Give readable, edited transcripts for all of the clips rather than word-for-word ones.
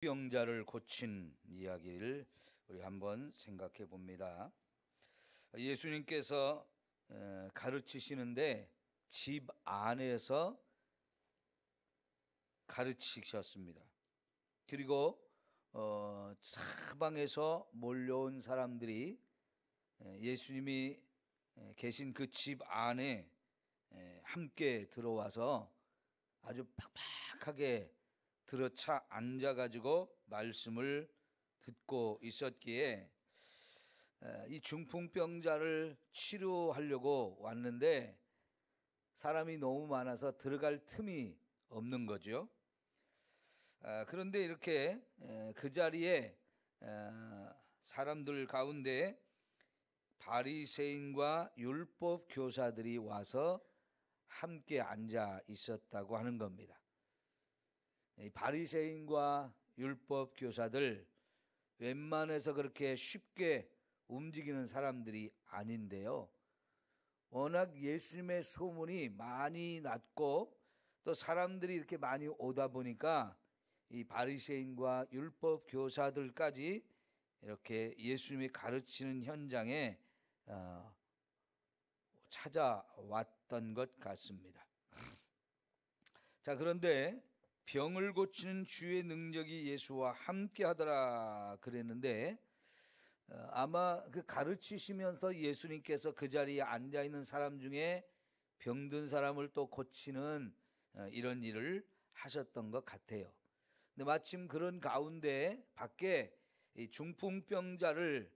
병자를 고친 이야기를 우리 한번 생각해 봅니다. 예수님께서 가르치시는데 집 안에서 가르치셨습니다. 그리고 사방에서 몰려온 사람들이 예수님이 계신 그 집 안에 함께 들어와서 아주 팍팍하게 들어차 앉아가지고 말씀을 듣고 있었기에 이 중풍병자를 치료하려고 왔는데 사람이 너무 많아서 들어갈 틈이 없는 거죠. 그런데 이렇게 그 자리에 사람들 가운데 바리새인과 율법 교사들이 와서 함께 앉아 있었다고 하는 겁니다. 이 바리새인과 율법 교사들 웬만해서 그렇게 쉽게 움직이는 사람들이 아닌데요. 워낙 예수님의 소문이 많이 났고 또 사람들이 이렇게 많이 오다 보니까 이 바리새인과 율법 교사들까지 이렇게 예수님이 가르치는 현장에 찾아왔던 것 같습니다. 자, 그런데 병을 고치는 주의 능력이 예수와 함께 하더라 그랬는데 아마 그 가르치시면서 예수님께서 그 자리에 앉아 있는 사람 중에 병든 사람을 또 고치는 이런 일을 하셨던 것 같아요. 근데 마침 그런 가운데 밖에 이 중풍병자를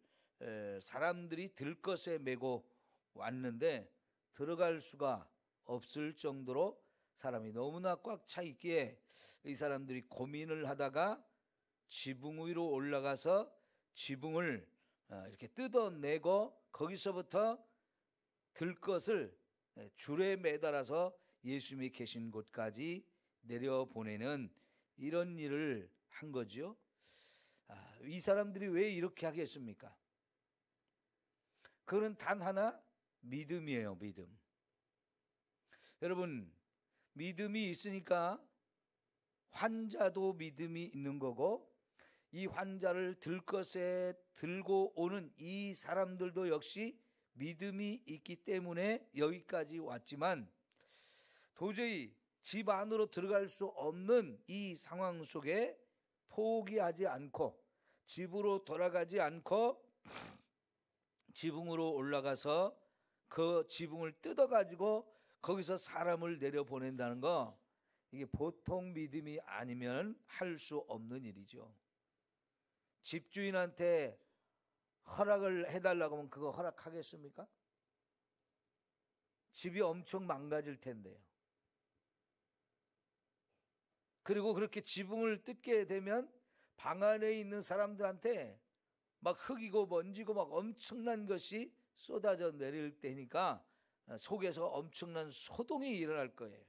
사람들이 들것에 메고 왔는데 들어갈 수가 없을 정도로 사람이 너무나 꽉 차 있기에 이 사람들이 고민을 하다가 지붕 위로 올라가서 지붕을 이렇게 뜯어내고 거기서부터 들것을 줄에 매달아서 예수님이 계신 곳까지 내려보내는 이런 일을 한 거죠. 이 사람들이 왜 이렇게 하겠습니까? 그건 단 하나, 믿음이에요. 믿음. 여러분, 믿음이 있으니까 환자도 믿음이 있는 거고 이 환자를 들것에 들고 오는 이 사람들도 역시 믿음이 있기 때문에 여기까지 왔지만 도저히 집 안으로 들어갈 수 없는 이 상황 속에 포기하지 않고 집으로 돌아가지 않고 지붕으로 올라가서 그 지붕을 뜯어가지고 거기서 사람을 내려보낸다는 거, 이게 보통 믿음이 아니면 할 수 없는 일이죠. 집주인한테 허락을 해달라고 하면 그거 허락하겠습니까? 집이 엄청 망가질 텐데요. 그리고 그렇게 지붕을 뜯게 되면 방 안에 있는 사람들한테 막 흙이고 먼지고 막 엄청난 것이 쏟아져 내릴 때니까 속에서 엄청난 소동이 일어날 거예요.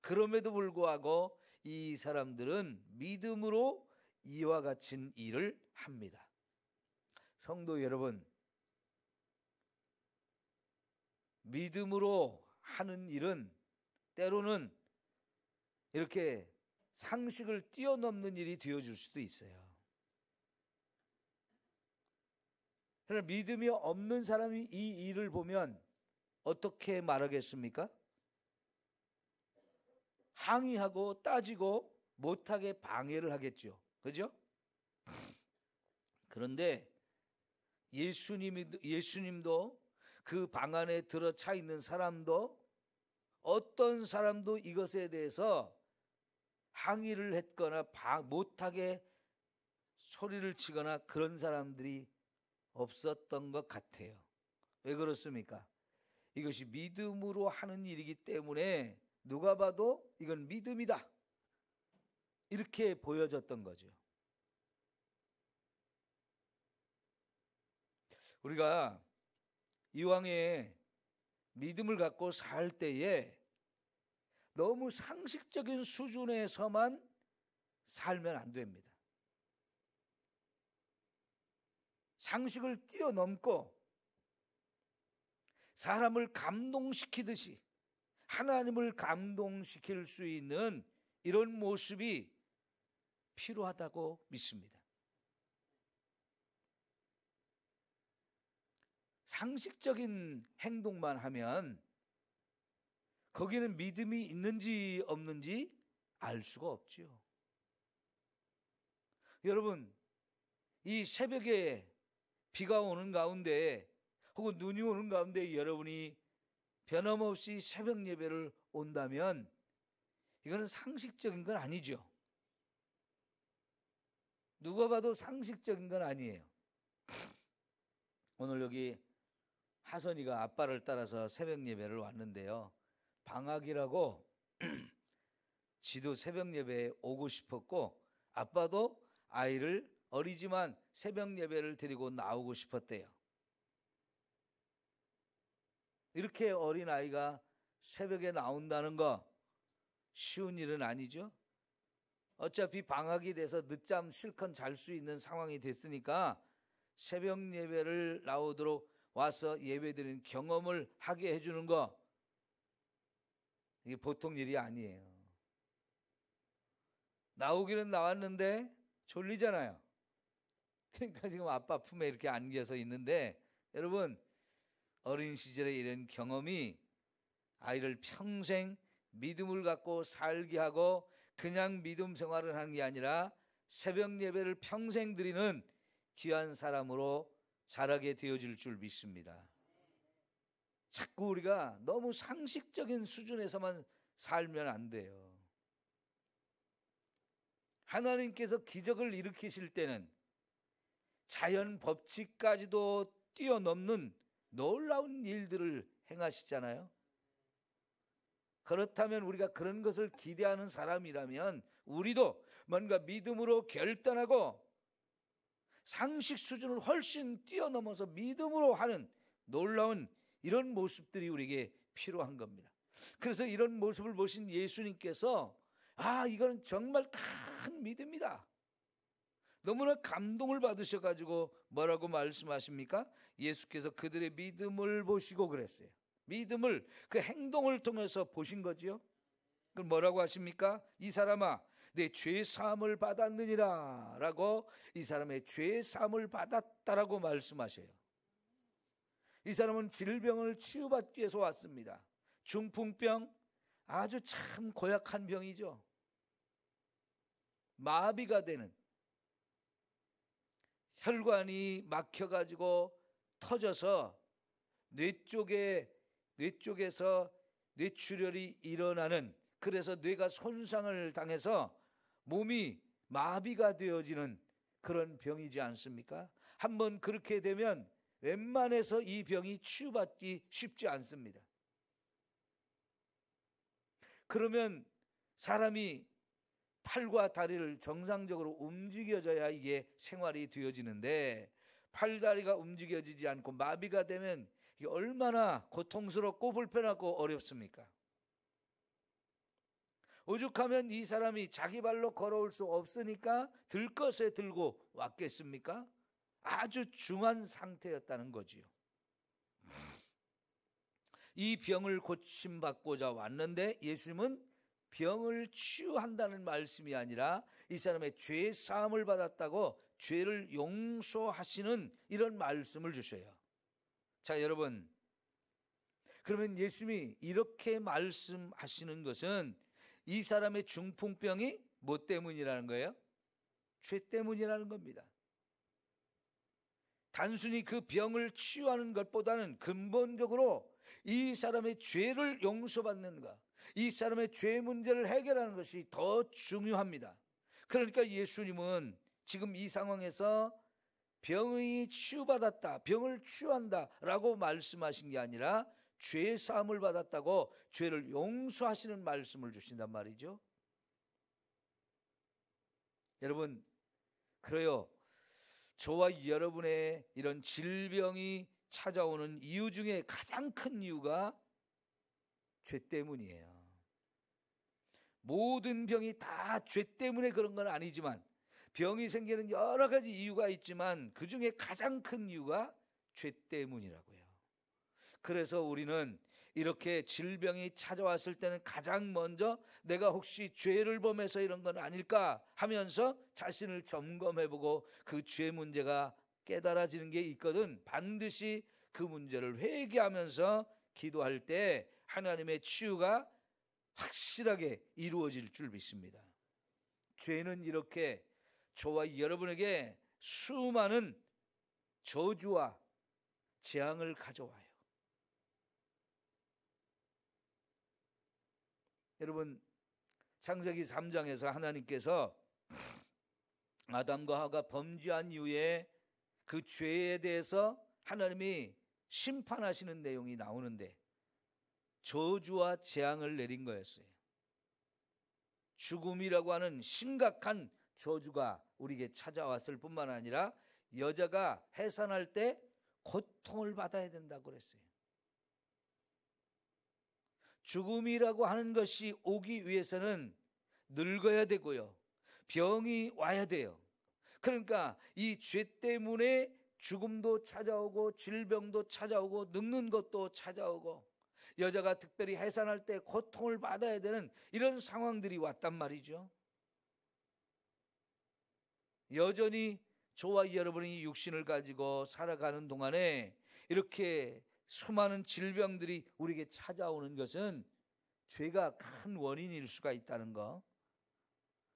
그럼에도 불구하고 이 사람들은 믿음으로 이와 같은 일을 합니다. 성도 여러분, 믿음으로 하는 일은 때로는 이렇게 상식을 뛰어넘는 일이 되어줄 수도 있어요. 그러나 믿음이 없는 사람이 이 일을 보면 어떻게 말하겠습니까? 항의하고 따지고 못하게 방해를 하겠죠. 그죠? 그런데 예수님도 그 방 안에 들어차 있는 사람도 어떤 사람도 이것에 대해서 항의를 했거나 못하게 소리를 치거나 그런 사람들이 없었던 것 같아요. 왜 그렇습니까? 이것이 믿음으로 하는 일이기 때문에 누가 봐도 이건 믿음이다, 이렇게 보여졌던 거죠. 우리가 이왕에 믿음을 갖고 살 때에 너무 상식적인 수준에서만 살면 안 됩니다. 상식을 뛰어넘고 사람을 감동시키듯이 하나님을 감동시킬 수 있는 이런 모습이 필요하다고 믿습니다. 상식적인 행동만 하면 거기는 믿음이 있는지 없는지 알 수가 없지요. 여러분, 이 새벽에 비가 오는 가운데 혹은 눈이 오는 가운데 여러분이 변함없이 새벽 예배를 온다면 이거는 상식적인 건 아니죠. 누가 봐도 상식적인 건 아니에요. 오늘 여기 하선이가 아빠를 따라서 새벽 예배를 왔는데요. 방학이라고 지도 새벽 예배에 오고 싶었고 아빠도 아이를 어리지만 새벽 예배를 드리고 나오고 싶었대요. 이렇게 어린 아이가 새벽에 나온다는 거 쉬운 일은 아니죠. 어차피 방학이 돼서 늦잠 실컷 잘 수 있는 상황이 됐으니까 새벽 예배를 나오도록 와서 예배드리는 경험을 하게 해주는 거 이게 보통 일이 아니에요. 나오기는 나왔는데 졸리잖아요. 그러니까 지금 아빠 품에 이렇게 안겨서 있는데 여러분, 어린 시절에 이런 경험이 아이를 평생 믿음을 갖고 살게 하고 그냥 믿음 생활을 하는 게 아니라 새벽 예배를 평생 드리는 귀한 사람으로 자라게 되어질 줄 믿습니다. 자꾸 우리가 너무 상식적인 수준에서만 살면 안 돼요. 하나님께서 기적을 일으키실 때는 자연 법칙까지도 뛰어넘는 놀라운 일들을 행하시잖아요. 그렇다면 우리가 그런 것을 기대하는 사람이라면 우리도 뭔가 믿음으로 결단하고 상식 수준을 훨씬 뛰어넘어서 믿음으로 하는 놀라운 이런 모습들이 우리에게 필요한 겁니다. 그래서 이런 모습을 보신 예수님께서 이건 정말 큰 믿음이다. 너무나 감동을 받으셔가지고 뭐라고 말씀하십니까? 예수께서 그들의 믿음을 보시고 그랬어요. 믿음을 그 행동을 통해서 보신 거지요. 그럼 뭐라고 하십니까? 이 사람아, 내 죄 사함을 받았느니라 라고 이 사람의 죄 사함을 받았다라고 말씀하셔요. 이 사람은 질병을 치유받기 위해서 왔습니다. 중풍병, 아주 참 고약한 병이죠. 마비가 되는, 혈관이 막혀가지고 터져서 뇌쪽에서 뇌출혈이 일어나는, 그래서 뇌가 손상을 당해서 몸이 마비가 되어지는 그런 병이지 않습니까? 한번 그렇게 되면 웬만해서 이 병이 치유받기 쉽지 않습니다. 그러면 사람이 팔과 다리를 정상적으로 움직여줘야 이게 생활이 되어지는데 팔다리가 움직여지지 않고 마비가 되면 이게 얼마나 고통스럽고 불편하고 어렵습니까? 오죽하면 이 사람이 자기 발로 걸어올 수 없으니까 들것에 들고 왔겠습니까? 아주 중한 상태였다는 거지요. 이 병을 고침받고자 왔는데 예수님은 병을 치유한다는 말씀이 아니라 이 사람의 죄 사함을 받았다고 죄를 용서하시는 이런 말씀을 주셔요. 자, 여러분, 그러면 예수님이 이렇게 말씀하시는 것은 이 사람의 중풍병이 뭐 때문이라는 거예요? 죄 때문이라는 겁니다. 단순히 그 병을 치유하는 것보다는 근본적으로 이 사람의 죄를 용서받는 것, 이 사람의 죄 문제를 해결하는 것이 더 중요합니다. 그러니까 예수님은 지금 이 상황에서 병이 치유받았다, 병을 치유한다 라고 말씀하신 게 아니라 죄 사함을 받았다고 죄를 용서하시는 말씀을 주신단 말이죠. 여러분, 그래요, 저와 여러분의 이런 질병이 찾아오는 이유 중에 가장 큰 이유가 죄 때문이에요. 모든 병이 다 죄 때문에 그런 건 아니지만 병이 생기는 여러 가지 이유가 있지만 그 중에 가장 큰 이유가 죄 때문이라고요. 그래서 우리는 이렇게 질병이 찾아왔을 때는 가장 먼저 내가 혹시 죄를 범해서 이런 건 아닐까 하면서 자신을 점검해보고 그 죄 문제가 깨달아지는 게 있거든. 반드시 그 문제를 회개하면서 기도할 때 하나님의 치유가 확실하게 이루어질 줄 믿습니다. 죄는 이렇게 저와 여러분에게 수많은 저주와 재앙을 가져와요. 여러분, 창세기 3장에서 하나님께서 아담과 하와가 범죄한 이후에 그 죄에 대해서 하나님이 심판하시는 내용이 나오는데 저주와 재앙을 내린 거였어요. 죽음이라고 하는 심각한 저주가 우리에게 찾아왔을 뿐만 아니라 여자가 해산할 때 고통을 받아야 된다고 그랬어요. 죽음이라고 하는 것이 오기 위해서는 늙어야 되고요, 병이 와야 돼요. 그러니까 이 죄 때문에 죽음도 찾아오고 질병도 찾아오고 늙는 것도 찾아오고 여자가 특별히 해산할 때 고통을 받아야 되는 이런 상황들이 왔단 말이죠. 여전히 저와 여러분이 육신을 가지고 살아가는 동안에 이렇게 수많은 질병들이 우리에게 찾아오는 것은 죄가 큰 원인일 수가 있다는 거.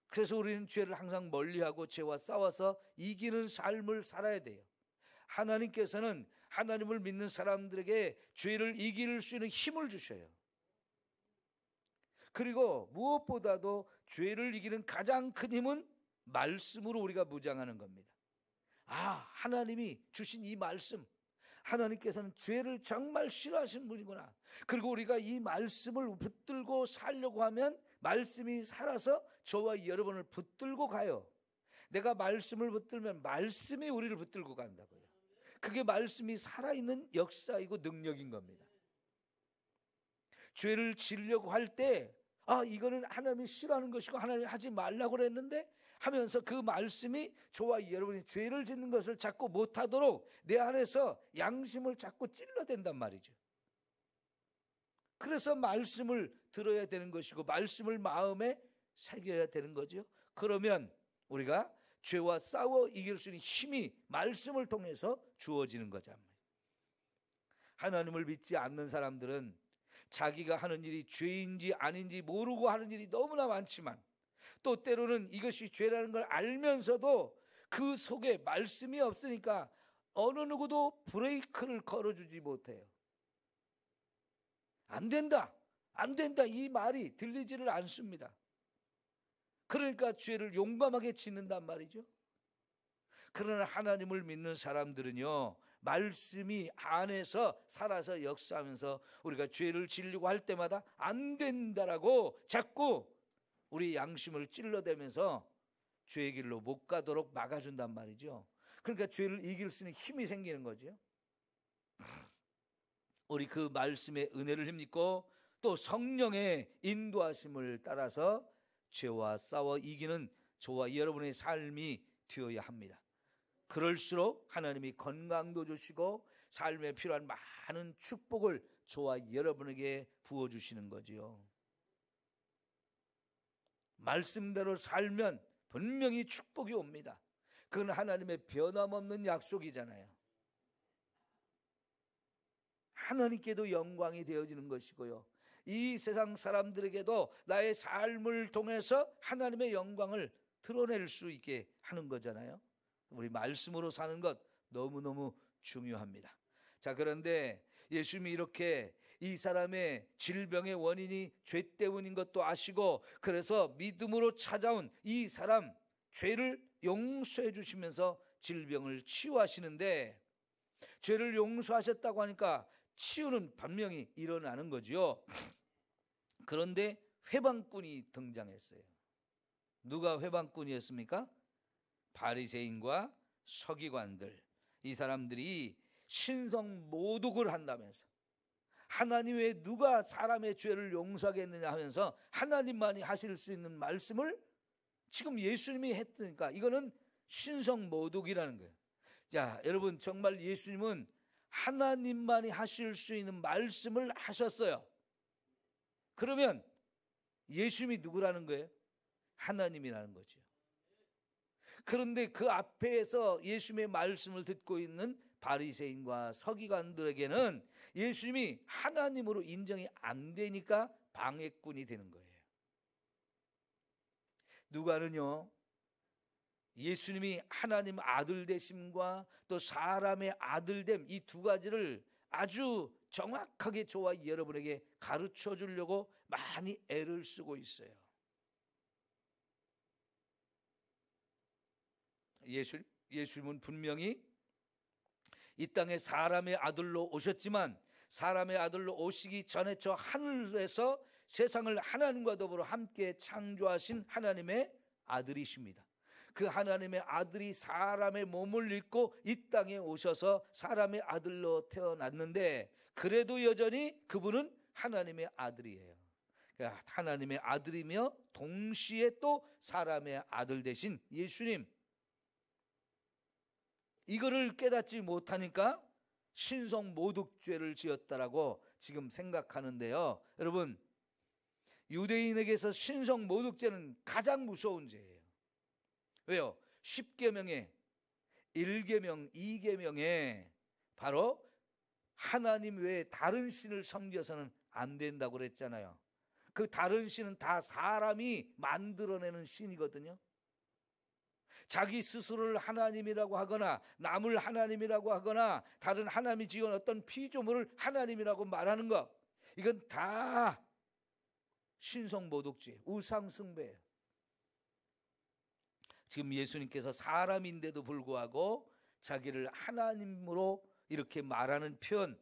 그래서 우리는 죄를 항상 멀리하고 죄와 싸워서 이기는 삶을 살아야 돼요. 하나님께서는 하나님을 믿는 사람들에게 죄를 이길 수 있는 힘을 주셔요. 그리고 무엇보다도 죄를 이기는 가장 큰 힘은 말씀으로 우리가 무장하는 겁니다. 하나님이 주신 이 말씀, 하나님께서는 죄를 정말 싫어하시는 분이구나. 그리고 우리가 이 말씀을 붙들고 살려고 하면 말씀이 살아서 저와 여러분을 붙들고 가요. 내가 말씀을 붙들면 말씀이 우리를 붙들고 간다고요. 그게 말씀이 살아있는 역사이고 능력인 겁니다. 죄를 지으려고 할 때 이거는 하나님이 싫어하는 것이고 하나님이 하지 말라고 그랬는데 하면서 그 말씀이 저와 여러분이 죄를 짓는 것을 자꾸 못하도록 내 안에서 양심을 자꾸 찔러댄단 말이죠. 그래서 말씀을 들어야 되는 것이고 말씀을 마음에 새겨야 되는 거죠. 그러면 우리가 죄와 싸워 이길 수 있는 힘이 말씀을 통해서 주어지는 거죠. 하나님을 믿지 않는 사람들은 자기가 하는 일이 죄인지 아닌지 모르고 하는 일이 너무나 많지만 또 때로는 이것이 죄라는 걸 알면서도 그 속에 말씀이 없으니까 어느 누구도 브레이크를 걸어주지 못해요. 안 된다, 안 된다 이 말이 들리지를 않습니다. 그러니까 죄를 용감하게 짓는단 말이죠. 그러나 하나님을 믿는 사람들은요, 말씀이 안에서 살아서 역사하면서 우리가 죄를 지으려고 할 때마다 안 된다라고 자꾸 우리 양심을 찔러대면서 죄의 길로 못 가도록 막아준단 말이죠. 그러니까 죄를 이길 수 있는 힘이 생기는 거죠. 우리 그 말씀의 은혜를 힘입고 또 성령의 인도하심을 따라서 죄와 싸워 이기는 저와 여러분의 삶이 되어야 합니다. 그럴수록 하나님이 건강도 주시고 삶에 필요한 많은 축복을 저와 여러분에게 부어주시는 거지요. 말씀대로 살면 분명히 축복이 옵니다. 그건 하나님의 변함없는 약속이잖아요. 하나님께도 영광이 되어지는 것이고요, 이 세상 사람들에게도 나의 삶을 통해서 하나님의 영광을 드러낼 수 있게 하는 거잖아요. 우리 말씀으로 사는 것 너무너무 중요합니다. 자, 그런데 예수님이 이렇게 이 사람의 질병의 원인이 죄 때문인 것도 아시고 그래서 믿음으로 찾아온 이 사람 죄를 용서해 주시면서 질병을 치유하시는데, 죄를 용서하셨다고 하니까 치유는 분명히 일어나는 거죠. 그런데 회방꾼이 등장했어요. 누가 회방꾼이었습니까? 바리새인과 서기관들, 이 사람들이 신성 모독을 한다면서 하나님 외에 누가 사람의 죄를 용서하겠느냐 하면서 하나님만이 하실 수 있는 말씀을 지금 예수님이 했으니까 이거는 신성 모독이라는 거예요. 자, 여러분, 정말 예수님은 하나님만이 하실 수 있는 말씀을 하셨어요. 그러면 예수님이 누구라는 거예요? 하나님이라는 거죠. 그런데 그 앞에서 예수님의 말씀을 듣고 있는 바리새인과 서기관들에게는 예수님이 하나님으로 인정이 안 되니까 방해꾼이 되는 거예요. 누가는요, 예수님이 하나님 아들 되심과 또 사람의 아들됨, 이 두 가지를 아주 정확하게 저와 여러분에게 가르쳐 주려고 많이 애를 쓰고 있어요. 예수님은 분명히 이 땅에 사람의 아들로 오셨지만 사람의 아들로 오시기 전에 저 하늘에서 세상을 하나님과 더불어 함께 창조하신 하나님의 아들이십니다. 그 하나님의 아들이 사람의 몸을 입고 이 땅에 오셔서 사람의 아들로 태어났는데 그래도 여전히 그분은 하나님의 아들이에요. 그러니까 하나님의 아들이며 동시에 또 사람의 아들 되신 예수님, 이거를 깨닫지 못하니까 신성 모독죄를 지었다라고 지금 생각하는데요. 여러분, 유대인에게서 신성 모독죄는 가장 무서운 죄예요. 왜요? 10계명에 1계명, 2계명에 바로 하나님 외에 다른 신을 섬겨서는 안 된다고 그랬잖아요. 그 다른 신은 다 사람이 만들어내는 신이거든요. 자기 스스로를 하나님이라고 하거나 남을 하나님이라고 하거나 다른 하나님이 지은 어떤 피조물을 하나님이라고 말하는 것, 이건 다 신성모독죄, 우상숭배예요. 지금 예수님께서 사람인데도 불구하고 자기를 하나님으로 이렇게 말하는 표현,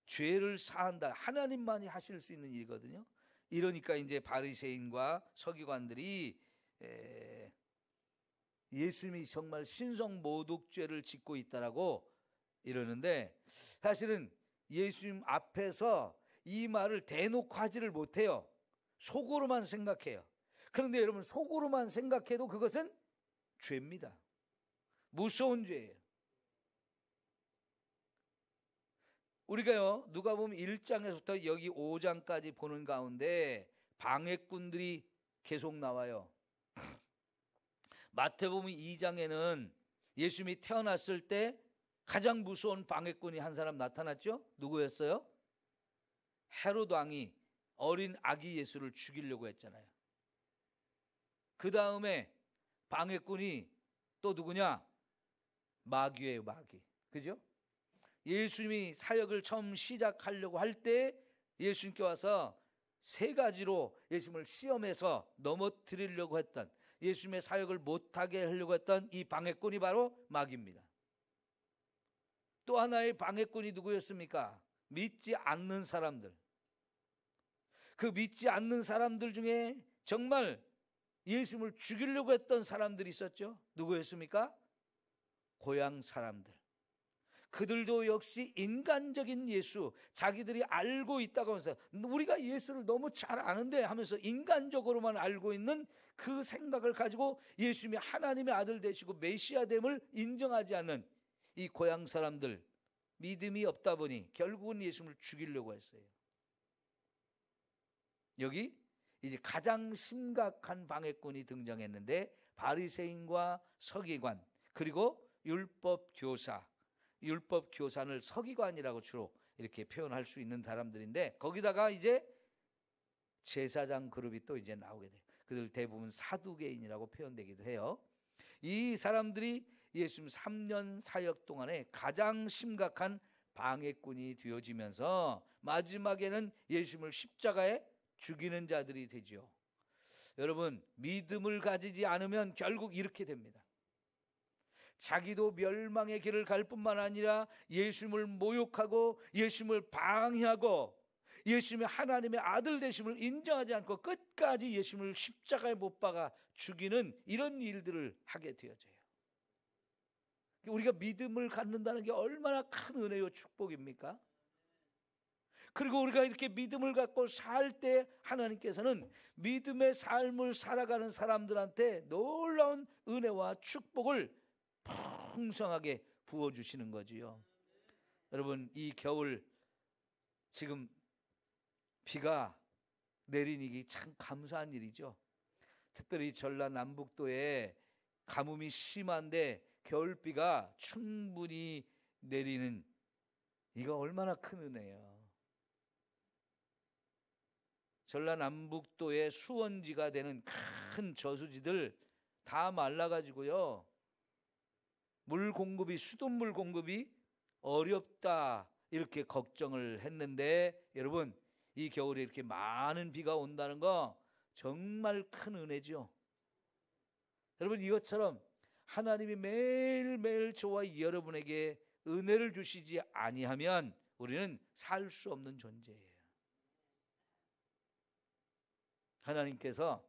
죄를 사한다, 하나님만이 하실 수 있는 일이거든요. 이러니까 이제 바리새인과 서기관들이 예수님이 정말 신성모독죄를 짓고 있다라고 이러는데, 사실은 예수님 앞에서 이 말을 대놓고 하지를 못해요. 속으로만 생각해요. 그런데 여러분, 속으로만 생각해도 그것은 죄입니다. 무서운 죄예요. 우리가요, 누가복음 1장에서부터 여기 5장까지 보는 가운데 방해꾼들이 계속 나와요. 마태복음 2장에는 예수님이 태어났을 때 가장 무서운 방해꾼이 한 사람 나타났죠? 누구였어요? 헤롯 왕이 어린 아기 예수를 죽이려고 했잖아요. 그 다음에 방해꾼이 또 누구냐? 마귀예요, 마귀. 그죠? 예수님이 사역을 처음 시작하려고 할 때 예수님께 와서 세 가지로 예수님을 시험해서 넘어뜨리려고 했던, 예수님의 사역을 못하게 하려고 했던 이 방해꾼이 바로 마귀입니다. 또 하나의 방해꾼이 누구였습니까? 믿지 않는 사람들. 그 믿지 않는 사람들 중에 정말 예수님을 죽이려고 했던 사람들이 있었죠. 누구였습니까? 고향 사람들. 그들도 역시 인간적인 예수, 자기들이 알고 있다고 하면서 우리가 예수를 너무 잘 아는데 하면서 인간적으로만 알고 있는 그 생각을 가지고 예수님이 하나님의 아들 되시고 메시아됨을 인정하지 않는 이 고향 사람들, 믿음이 없다 보니 결국은 예수님을 죽이려고 했어요. 여기 이제 가장 심각한 방해꾼이 등장했는데, 바리새인과 서기관, 그리고 율법 교사를 서기관이라고 주로 이렇게 표현할 수 있는 사람들인데, 거기다가 이제 제사장 그룹이 또 이제 나오게 돼요. 그들 대부분 사두개인이라고 표현되기도 해요. 이 사람들이 예수님 3년 사역 동안에 가장 심각한 방해꾼이 되어지면서 마지막에는 예수님을 십자가에 죽이는 자들이 되죠. 여러분, 믿음을 가지지 않으면 결국 이렇게 됩니다. 자기도 멸망의 길을 갈 뿐만 아니라 예수님을 모욕하고 예수님을 방해하고 예수님의 하나님의 아들 되심을 인정하지 않고 끝까지 예수님을 십자가에 못 박아 죽이는 이런 일들을 하게 되어져요. 우리가 믿음을 갖는다는 게 얼마나 큰 은혜요 축복입니까? 그리고 우리가 이렇게 믿음을 갖고 살 때 하나님께서는 믿음의 삶을 살아가는 사람들한테 놀라운 은혜와 축복을 풍성하게 부어주시는 거지요. 여러분, 이 겨울 지금 비가 내리니 참 감사한 일이죠. 특별히 전라남북도에 가뭄이 심한데 겨울비가 충분히 내리는, 이거 얼마나 큰 은혜예요. 전라남북도의 수원지가 되는 큰 저수지들 다 말라가지고요, 물 공급이, 수돗물 공급이 어렵다, 이렇게 걱정을 했는데, 여러분, 이 겨울에 이렇게 많은 비가 온다는 거 정말 큰 은혜죠. 여러분, 이것처럼 하나님이 매일매일 저와 여러분에게 은혜를 주시지 아니하면 우리는 살 수 없는 존재예요. 하나님께서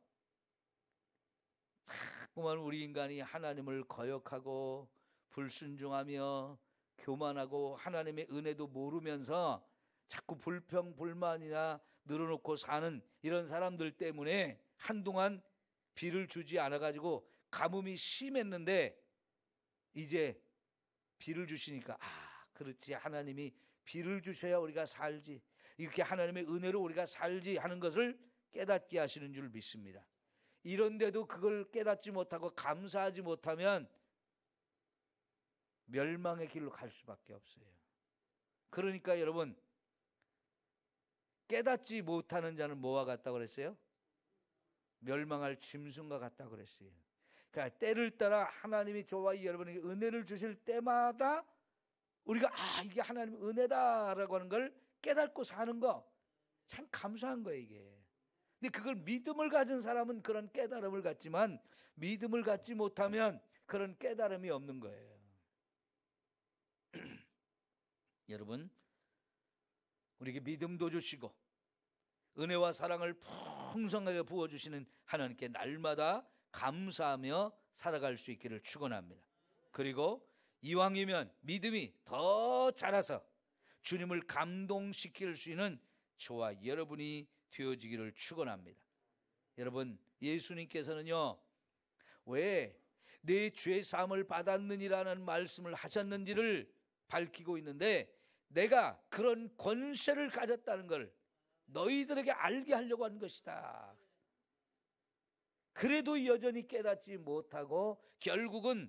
자꾸만 우리 인간이 하나님을 거역하고 불순종하며 교만하고 하나님의 은혜도 모르면서 자꾸 불평 불만이나 늘어놓고 사는 이런 사람들 때문에 한동안 비를 주지 않아가지고 가뭄이 심했는데, 이제 비를 주시니까 그렇지, 하나님이 비를 주셔야 우리가 살지, 이렇게 하나님의 은혜로 우리가 살지 하는 것을 깨닫게 하시는 줄 믿습니다. 이런데도 그걸 깨닫지 못하고 감사하지 못하면 멸망의 길로 갈 수밖에 없어요. 그러니까 여러분, 깨닫지 못하는 자는 뭐와 같다고 그랬어요? 멸망할 짐승과 같다고 그랬어요. 그러니까 때를 따라 하나님이 저와 여러분에게 은혜를 주실 때마다 우리가 이게 하나님의 은혜다라고 하는 걸 깨닫고 사는 거 참 감사한 거예요, 이게. 근데 그걸 믿음을 가진 사람은 그런 깨달음을 갖지만 믿음을 갖지 못하면 그런 깨달음이 없는 거예요. 여러분, 우리에게 믿음도 주시고 은혜와 사랑을 풍성하게 부어주시는 하나님께 날마다 감사하며 살아갈 수 있기를 축원합니다. 그리고 이왕이면 믿음이 더 자라서 주님을 감동시킬 수 있는 저와 여러분이 되어지기를 축원합니다. 여러분, 예수님께서는요, 왜 내 죄 사함을 받았느니라는 말씀을 하셨는지를 밝히고 있는데, 내가 그런 권세를 가졌다는 걸 너희들에게 알게 하려고 한 것이다. 그래도 여전히 깨닫지 못하고 결국은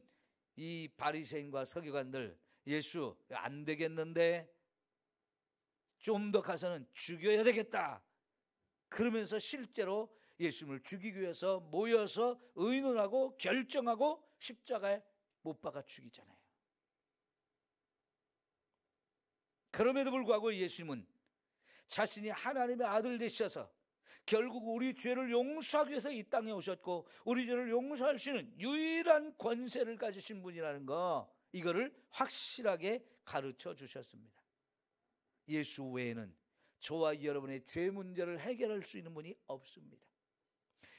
이 바리새인과 서기관들, 예수 안 되겠는데 좀 더 가서는 죽여야 되겠다, 그러면서 실제로 예수님을 죽이기 위해서 모여서 의논하고 결정하고 십자가에 못 박아 죽이잖아요. 그럼에도 불구하고 예수님은 자신이 하나님의 아들 되셔서 결국 우리 죄를 용서하기 위해서 이 땅에 오셨고 우리 죄를 용서할 수 있는 유일한 권세를 가지신 분이라는 거, 이거를 확실하게 가르쳐 주셨습니다. 예수 외에는 저와 여러분의 죄 문제를 해결할 수 있는 분이 없습니다.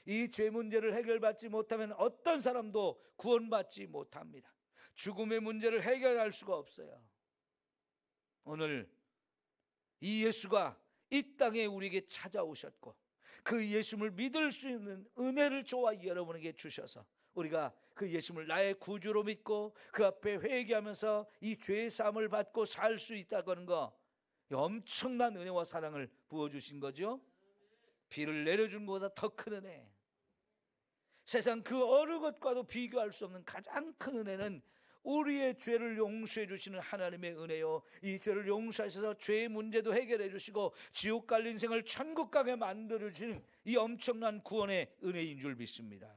이 죄 문제를 해결받지 못하면 어떤 사람도 구원받지 못합니다. 죽음의 문제를 해결할 수가 없어요. 오늘 이 예수가 이 땅에 우리에게 찾아오셨고 그 예수님을 믿을 수 있는 은혜를 저와 여러분에게 주셔서 우리가 그 예수님을 나의 구주로 믿고 그 앞에 회개하면서 이 죄의 사함을 받고 살 수 있다고 하는 거, 엄청난 은혜와 사랑을 부어주신 거죠. 비를 내려준 것보다 더 큰 은혜, 세상 그 어느 것과도 비교할 수 없는 가장 큰 은혜는 우리의 죄를 용서해 주시는 하나님의 은혜요, 이 죄를 용서하셔서 죄의 문제도 해결해 주시고 지옥 갈 인생을 천국 가게 만들어 주시는 이 엄청난 구원의 은혜인 줄 믿습니다.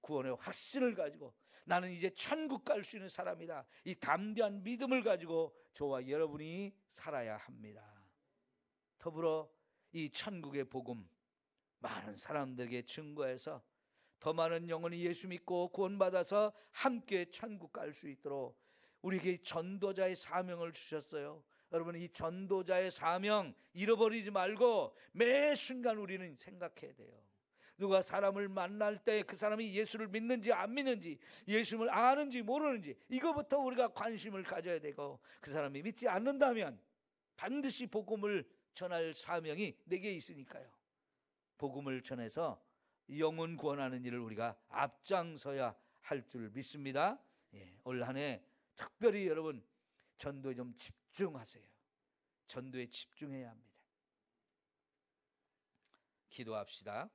구원의 확신을 가지고 나는 이제 천국 갈 수 있는 사람이다, 이 담대한 믿음을 가지고 저와 여러분이 살아야 합니다. 더불어 이 천국의 복음 많은 사람들에게 증거해서 더 많은 영혼이 예수 믿고 구원받아서 함께 천국 갈 수 있도록 우리에게 전도자의 사명을 주셨어요. 여러분, 이 전도자의 사명 잃어버리지 말고 매 순간 우리는 생각해야 돼요. 누가 사람을 만날 때 그 사람이 예수를 믿는지 안 믿는지, 예수를 아는지 모르는지, 이거부터 우리가 관심을 가져야 되고, 그 사람이 믿지 않는다면 반드시 복음을 전할 사명이 내게 있으니까요. 복음을 전해서 영혼 구원하는 일을 우리가 앞장서야 할 줄 믿습니다. 올 한 해 특별히 여러분 전도에 좀 집중하세요. 전도에 집중해야 합니다. 기도합시다.